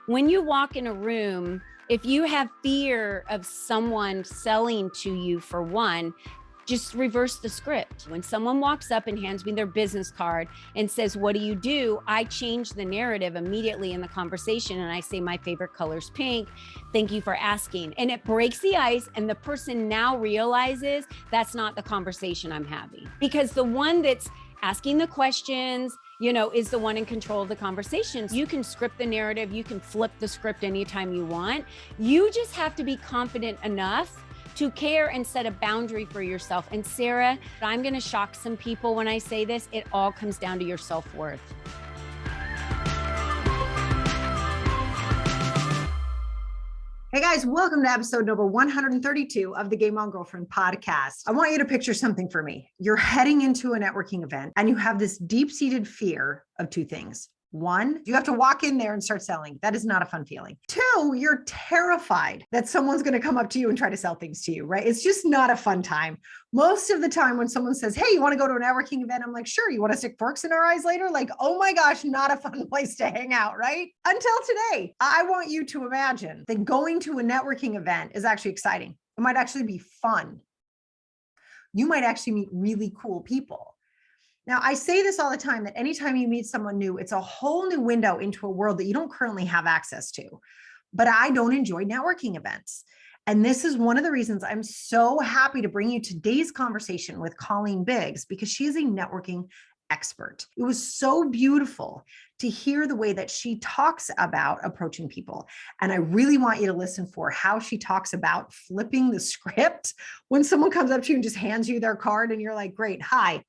When you walk in a room, if you have fear of someone selling to you for one, just reverse the script. When someone walks up and hands me their business card and says, "What do you do?" I change the narrative immediately in the conversation. And I say, "My favorite color is pink. Thank you for asking." And it breaks the ice. And the person now realizes that's not the conversation I'm having, because the one that's asking the questions, is the one in control of the conversations. You can script the narrative. You can flip the script anytime you want. You just have to be confident enough to care and set a boundary for yourself. And Sarah, I'm going to shock some people when I say this. It all comes down to your self-worth. Hey guys, welcome to episode number 132 of the Game On Girlfriend podcast. I want you to picture something for me. You're heading into a networking event and you have this deep-seated fear of two things. One, you have to walk in there and start selling. That is not a fun feeling. Two, you're terrified that someone's going to come up to you and try to sell things to you, right? It's just not a fun time. Most of the time when someone says, "Hey, you want to go to a networking event?" I'm like, "Sure." "You want to stick forks in our eyes later?" Like, oh my gosh, not a fun place to hang out, right? Until today, I want you to imagine that going to a networking event is actually exciting. It might actually be fun. You might actually meet really cool people. Now, I say this all the time, that anytime you meet someone new, it's a whole new window into a world that you don't currently have access to. But I don't enjoy networking events. And this is one of the reasons I'm so happy to bring you today's conversation with Colleen Biggs, because she is a networking expert. It was so beautiful to hear the way that she talks about approaching people. And I really want you to listen for how she talks about flipping the script when someone comes up to you and just hands you their card and you're like, "Great, hi.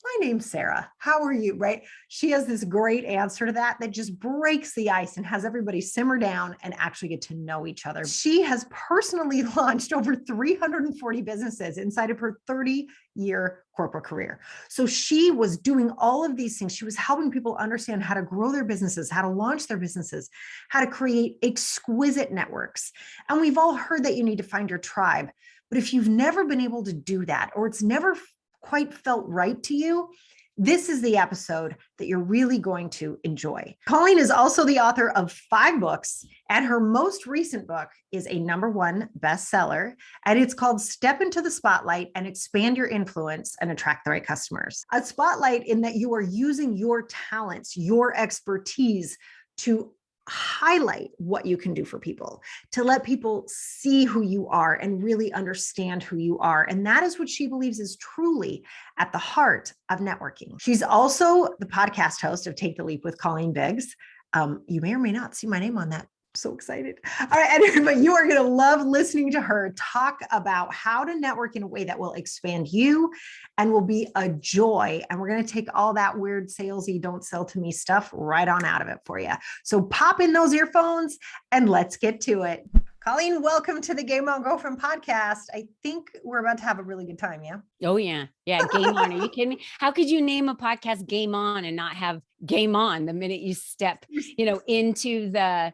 My name's Sarah. How are you?" Right? She has this great answer to that just breaks the ice and has everybody simmer down and actually get to know each other. She has personally launched over 340 businesses inside of her 30-year corporate career. So she was doing all of these things. She was helping people understand how to grow their businesses, how to launch their businesses, how to create exquisite networks. And we've all heard that you need to find your tribe. But if you've never been able to do that, or it's never quite felt right to you, this is the episode that you're really going to enjoy. Colleen is also the author of 5 books, and her most recent book is a #1 bestseller, and it's called Step into the Spotlight and Expand Your Influence and Attract the Right Customers. A spotlight in that you are using your talents, your expertise to highlight what you can do for people, to let people see who you are and really understand who you are. And that is what she believes is truly at the heart of networking. She's also the podcast host of Take the Leap with Colleen Biggs. You may or may not see my name on that. So excited. All right, but you are going to love listening to her talk about how to network in a way that will expand you and will be a joy. And we're going to take all that weird salesy, don't sell to me stuff right on out of it for you. So pop in those earphones and let's get to it. Colleen, welcome to the Game On Girlfriend podcast. I think we're about to have a really good time, yeah? Oh, yeah. Yeah. Game on. Are you kidding me? How could you name a podcast Game On and not have game on the minute you step, into the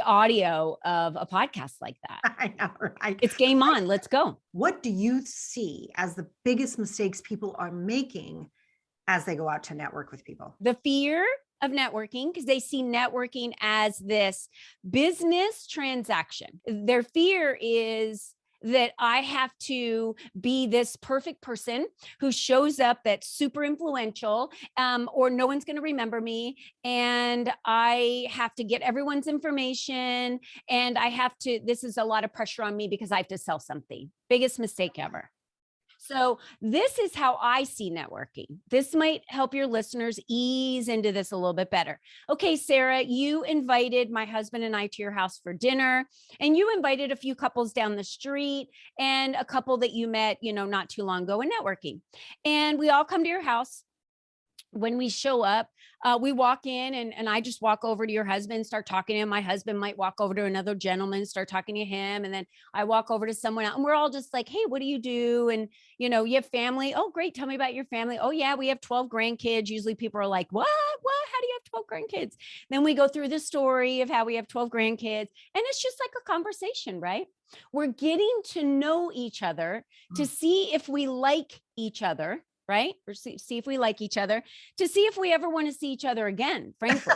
audio of a podcast like that? I know, right? It's game on. Let's go. What do you see as the biggest mistakes people are making as they go out to network with people? The fear of networking, because they see networking as this business transaction. Their fear is that I have to be this perfect person who shows up that's super influential, or no one's going to remember me. And I have to get everyone's information. And this is a lot of pressure on me because I have to sell something. Biggest mistake ever. So this is how I see networking. This might help your listeners ease into this a little bit better. Okay, Sarah, you invited my husband and I to your house for dinner, and you invited a few couples down the street and a couple that you met, not too long ago in networking. And we all come to your house. When we show up, we walk in and I just walk over to your husband, start talking to him. My husband might walk over to another gentleman, start talking to him. And then I walk over to someone else and we're all just like, "Hey, what do you do? And, you have family? Oh, great. Tell me about your family. Oh yeah, we have 12 grandkids." Usually people are like, what? How do you have 12 grandkids? Then we go through the story of how we have 12 grandkids. And it's just like a conversation, right? We're getting to know each other to see if we like each other. Right? Or see if we like each other, to see if we ever want to see each other again, frankly.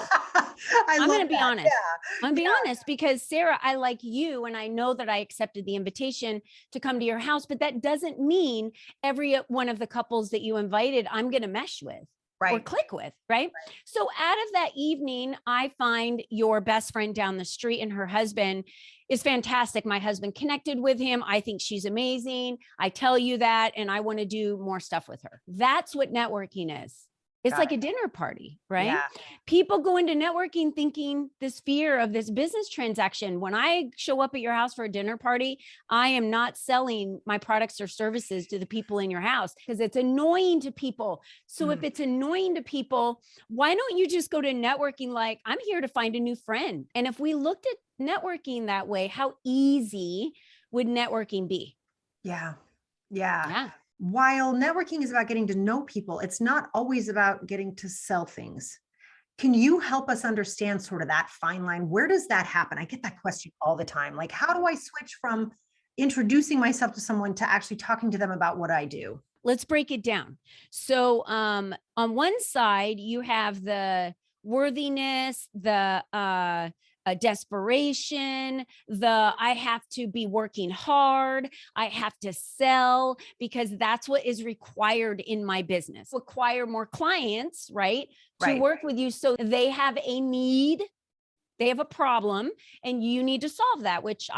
I'm love going to be that. honest. Yeah. I'm going to be Yeah. honest because Sarah, I like you and I know that I accepted the invitation to come to your house, but that doesn't mean every one of the couples that you invited, I'm going to mesh with. Or Right. click with, right? So out of that evening, I find your best friend down the street and her husband is fantastic. My husband connected with him. I think she's amazing. I tell you that, and I want to do more stuff with her. That's what networking is. It's Got like it. a dinner party, right? Yeah. People go into networking thinking this fear of this business transaction. When I show up at your house for a dinner party, I am not selling my products or services to the people in your house because it's annoying to people. So if it's annoying to people, why don't you just go to networking like, I'm here to find a new friend? And if we looked at networking that way, how easy would networking be? Yeah. Yeah. Yeah. While networking is about getting to know people, it's not always about getting to sell things. Can you help us understand sort of that fine line? Where does that happen? I get that question all the time. Like, how do I switch from introducing myself to someone to actually talking to them about what I do? Let's break it down. So on one side, you have the worthiness, the desperation, the I have to be working hard, I have to sell because that's what is required in my business. Acquire more clients, right? To Right. work with you so they have a need. They have a problem and you need to solve that, which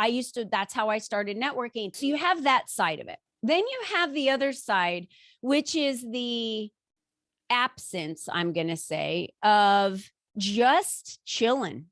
that's how I started networking. So you have that side of it. Then you have the other side, which is the absence, I'm going to say, of just chilling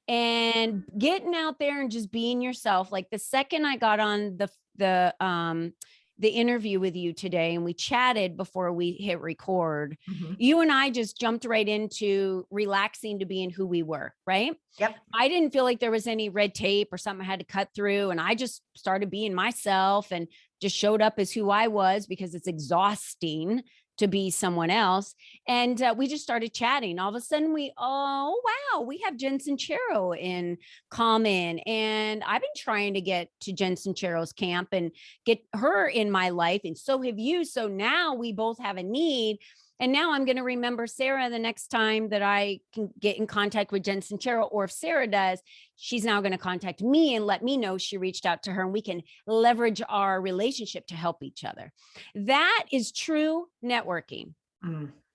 and getting out there and just being yourself. Like the second I got on the interview with you today and we chatted before we hit record, you and I just jumped right into relaxing to being who we were, right? Yep. I didn't feel like there was any red tape or something I had to cut through. And I just started being myself and just showed up as who I was because it's exhausting to be someone else. And we just started chatting. All of a sudden oh, wow, we have Jen Sincero in common. And I've been trying to get to Jen Sincero's camp and get her in my life. And so have you. So now we both have a need. And now I'm going to remember Sarah the next time that I can get in contact with Jen Sincero, or if Sarah does, she's now going to contact me and let me know she reached out to her and we can leverage our relationship to help each other. That is true networking.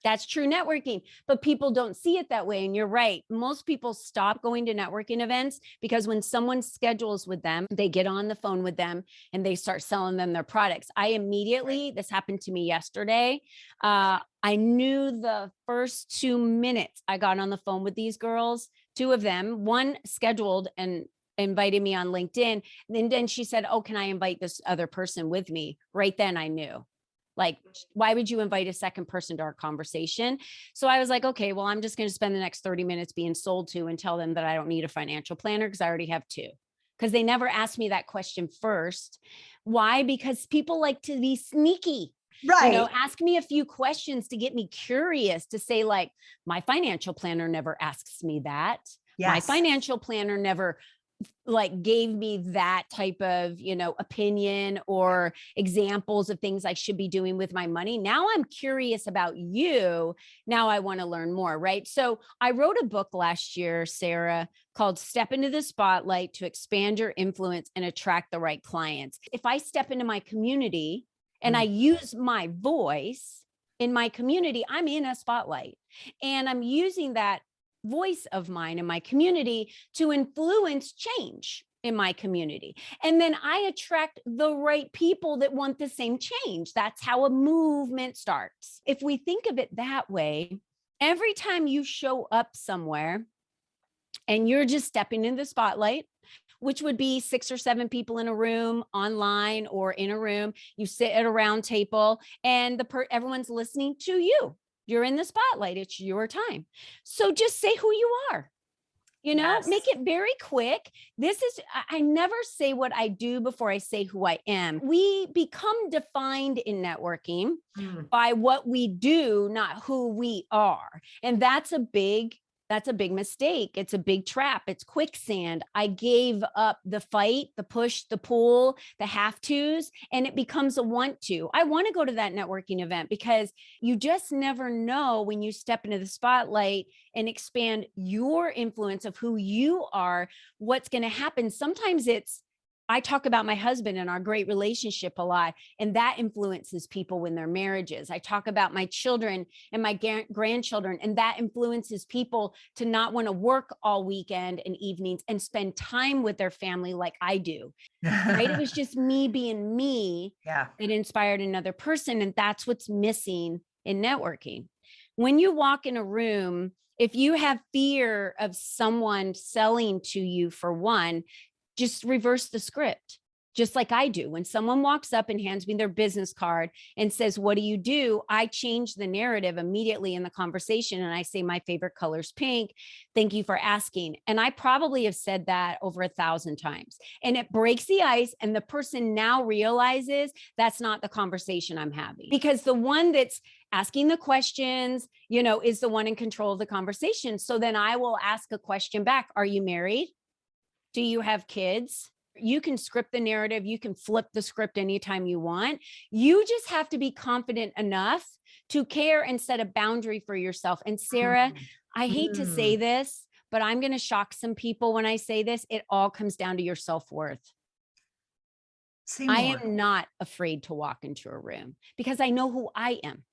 That's true networking, but people don't see it that way. And you're right. Most people stop going to networking events because when someone schedules with them, they get on the phone with them and they start selling them their products. This happened to me yesterday. I knew the first 2 minutes I got on the phone with these girls, two of them, one scheduled and invited me on LinkedIn. And then she said, oh, can I invite this other person with me? Right then I knew. Like, why would you invite a second person to our conversation? So I was like, okay, well, I'm just going to spend the next 30 minutes being sold to and tell them that I don't need a financial planner because I already have two. Because they never asked me that question first. Why? Because people like to be sneaky. Right. Ask me a few questions to get me curious, to say like, my financial planner never asks me that. Yes. My financial planner never gave me that type of, opinion or examples of things I should be doing with my money. Now I'm curious about you. Now I want to learn more, right? So I wrote a book last year, Sarah, called Step into the Spotlight to Expand Your Influence and Attract the Right Clients. If I step into my community and I use my voice in my community, I'm in a spotlight and I'm using that voice of mine in my community to influence change in my community. And then I attract the right people that want the same change. That's how a movement starts. If we think of it that way, every time you show up somewhere and you're just stepping in the spotlight, which would be 6 or 7 people in a room, online or in a room, you sit at a round table and everyone's listening to you. You're in the spotlight. It's your time. So just say who you are, Yes. Make it very quick. I never say what I do before I say who I am. We become defined in networking by what we do, not who we are. And that's a big That's a big mistake. It's a big trap. It's quicksand. I gave up the fight, the push, the pull, the have tos, and it becomes a want to. I want to go to that networking event because you just never know when you step into the spotlight and expand your influence of who you are, what's going to happen. Sometimes I talk about my husband and our great relationship a lot, and that influences people in their marriages. I talk about my children and my grandchildren, and that influences people to not want to work all weekend and evenings and spend time with their family like I do. Right? It was just me being me Yeah. that inspired another person. And that's what's missing in networking. When you walk in a room, if you have fear of someone selling to you, for one, just reverse the script, just like I do. When someone walks up and hands me their business card and says, "What do you do?" I change the narrative immediately in the conversation. And I say, "My favorite color is pink. Thank you for asking." And I probably have said that over 1,000 times. And it breaks the ice. And the person now realizes that's not the conversation I'm having, because the one that's asking the questions, is the one in control of the conversation. So then I will ask a question back. Are you married? Do you have kids? You can script the narrative. You can flip the script anytime you want. You just have to be confident enough to care and set a boundary for yourself. And Sarah, I hate to say this, but I'm going to shock some people when I say this. It all comes down to your self-worth. I am not afraid to walk into a room because I know who I am.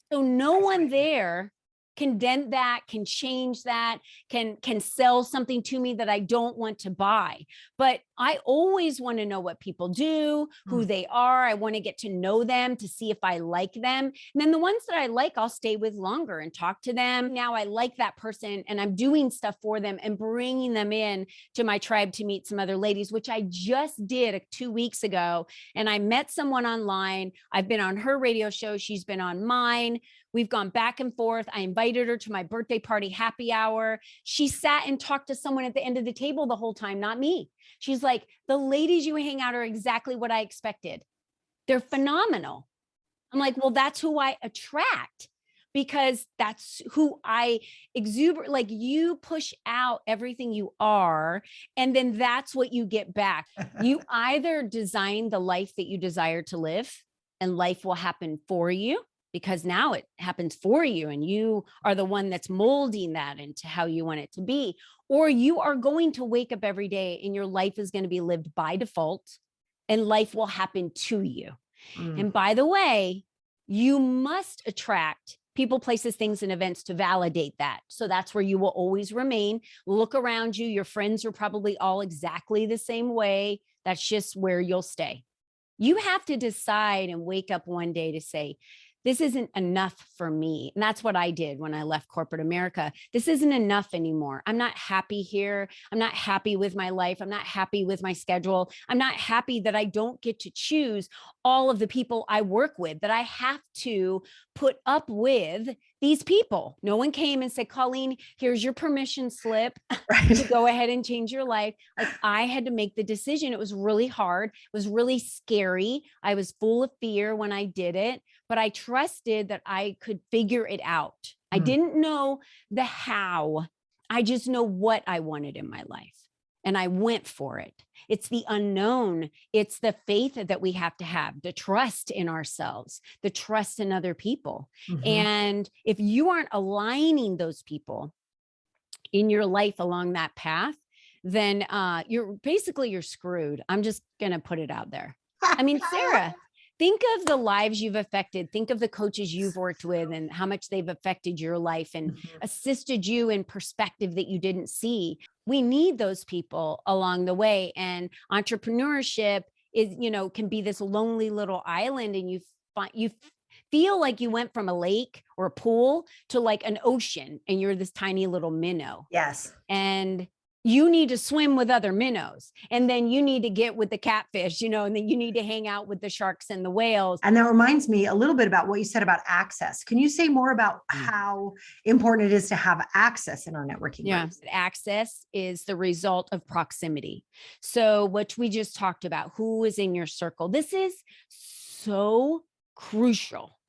So no one there can dent that, can change that, can sell something to me that I don't want to buy. But I always want to know what people do, who they are. I want to get to know them to see if I like them. And then the ones that I like, I'll stay with longer and talk to them. Now I like that person and I'm doing stuff for them and bringing them in to my tribe to meet some other ladies, which I just did 2 weeks ago. And I met someone online. I've been on her radio show. She's been on mine. We've gone back and forth. I invited her to my birthday party happy hour. She sat and talked to someone at the end of the table the whole time, not me. She's like, "The ladies you hang out are exactly what I expected. They're phenomenal." I'm like, "Well, that's who I attract because that's who I exuberate." Like, you push out everything you are, and then that's what you get back. You either design the life that you desire to live, and life will happen for you, because now it happens for you and you are the one that's molding that into how you want it to be. Or you are going to wake up every day and your life is going to be lived by default and life will happen to you. And by the way, you must attract people, places, things, and events to validate that. So that's where you will always remain. Look around you. Your friends are probably all exactly the same way. That's just where you'll stay. You have to decide and wake up one day to say, this isn't enough for me. And that's what I did when I left corporate America. This isn't enough anymore. I'm not happy here. I'm not happy with my life. I'm not happy with my schedule. I'm not happy that I don't get to choose all of the people I work with, that I have to put up with these people. No one came and said, "Colleen, here's your permission slip to go ahead and change your life." Like, I had to make the decision. It was really hard. It was really scary. I was full of fear when I did it, but I trusted that I could figure it out. I didn't know the how. I just know what I wanted in my life. And I went for it. It's the unknown. It's the faith that we have to have, the trust in ourselves, the trust in other people. And if you aren't aligning those people in your life along that path, then you're screwed. I'm just going to put it out there. I mean, Sarah, think of the lives you've affected. Think of the coaches you've worked with and how much they've affected your life and assisted you in perspective that you didn't see. We need those people along the way. And entrepreneurship is, can be this lonely little island, and you feel like you went from a lake or a pool to like an ocean and you're this tiny little minnow. Yes. And you need to swim with other minnows, and then you need to get with the catfish, and then you need to hang out with the sharks and the whales. And that reminds me a little bit about what you said about access. Can you say more about how important it is to have access in our networking groups? Access is the result of proximity. So what we just talked about, who is in your circle? This is so crucial.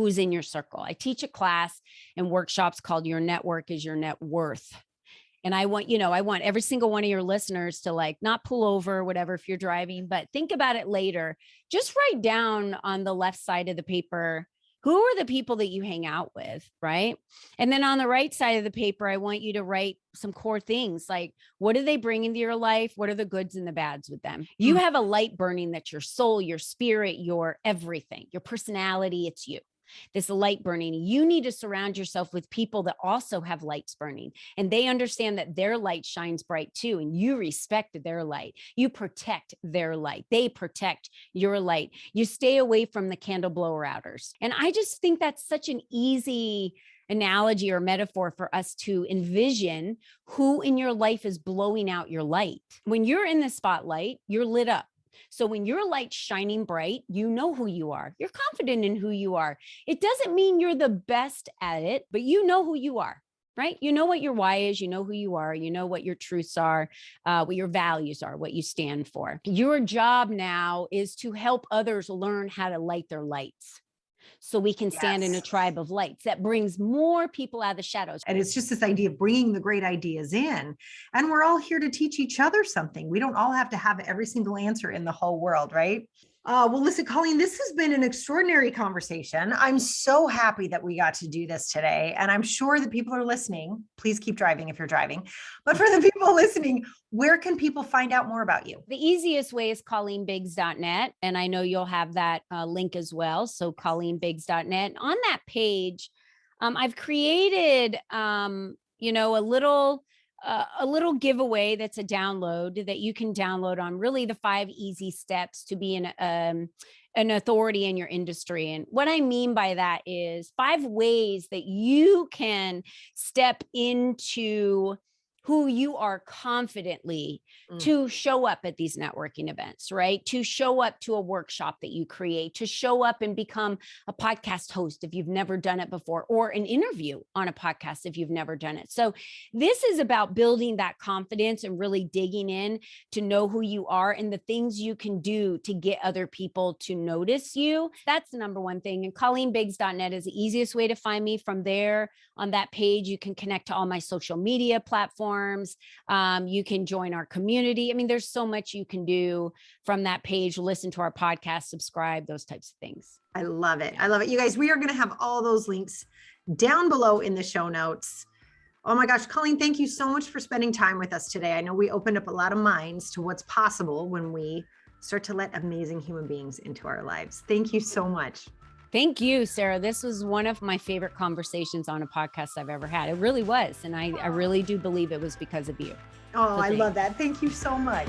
who's in your circle. I teach a class and workshops called Your Network is Your Net Worth. And I want every single one of your listeners to like not pull over or whatever if you're driving, but think about it later. Just write down on the left side of the paper, who are the people that you hang out with, right? And then on the right side of the paper, I want you to write some core things like, what do they bring into your life? What are the goods and the bads with them? You have a light burning that's your soul, your spirit, your everything, your personality, it's you. This light burning. You need to surround yourself with people that also have lights burning and they understand that their light shines bright too. And you respect their light. You protect their light. They protect your light. You stay away from the candle blower outers. And I just think that's such an easy analogy or metaphor for us to envision who in your life is blowing out your light. When you're in the spotlight, you're lit up. So when your light's shining bright, you know who you are. You're confident in who you are. It doesn't mean you're the best at it, but you know who you are, right? You know what your why is. You know who you are. You know what your truths are, what your values are, what you stand for. Your job now is to help others learn how to light their lights. So we can stand in a tribe of lights that brings more people out of the shadows. And it's just this idea of bringing the great ideas in. And we're all here to teach each other something. We don't all have to have every single answer in the whole world, right? Well, listen, Colleen, this has been an extraordinary conversation. I'm so happy that we got to do this today. And I'm sure that people are listening. Please keep driving if you're driving. But for the people listening, where can people find out more about you? The easiest way is ColleenBiggs.net. And I know you'll have that link as well. So ColleenBiggs.net. On that page, I've created, a little giveaway that's a download that you can download on really the 5 easy steps to be an authority in your industry. And what I mean by that is 5 ways that you can step into who you are confidently to show up at these networking events, right? To show up to a workshop that you create, to show up and become a podcast host if you've never done it before, or an interview on a podcast if you've never done it. So this is about building that confidence and really digging in to know who you are and the things you can do to get other people to notice you. That's the number one thing. And ColleenBiggs.net is the easiest way to find me. From there, on that page, you can connect to all my social media platforms. You can join our community. I mean, there's so much you can do from that page. Listen to our podcast, subscribe, those types of things. I love it. I love it. You guys, we are going to have all those links down below in the show notes. Oh my gosh, Colleen, thank you so much for spending time with us today. I know we opened up a lot of minds to what's possible when we start to let amazing human beings into our lives. Thank you so much. Thank you, Sarah. This was one of my favorite conversations on a podcast I've ever had. It really was. And I really do believe it was because of you. Oh, I love that. Thank you so much.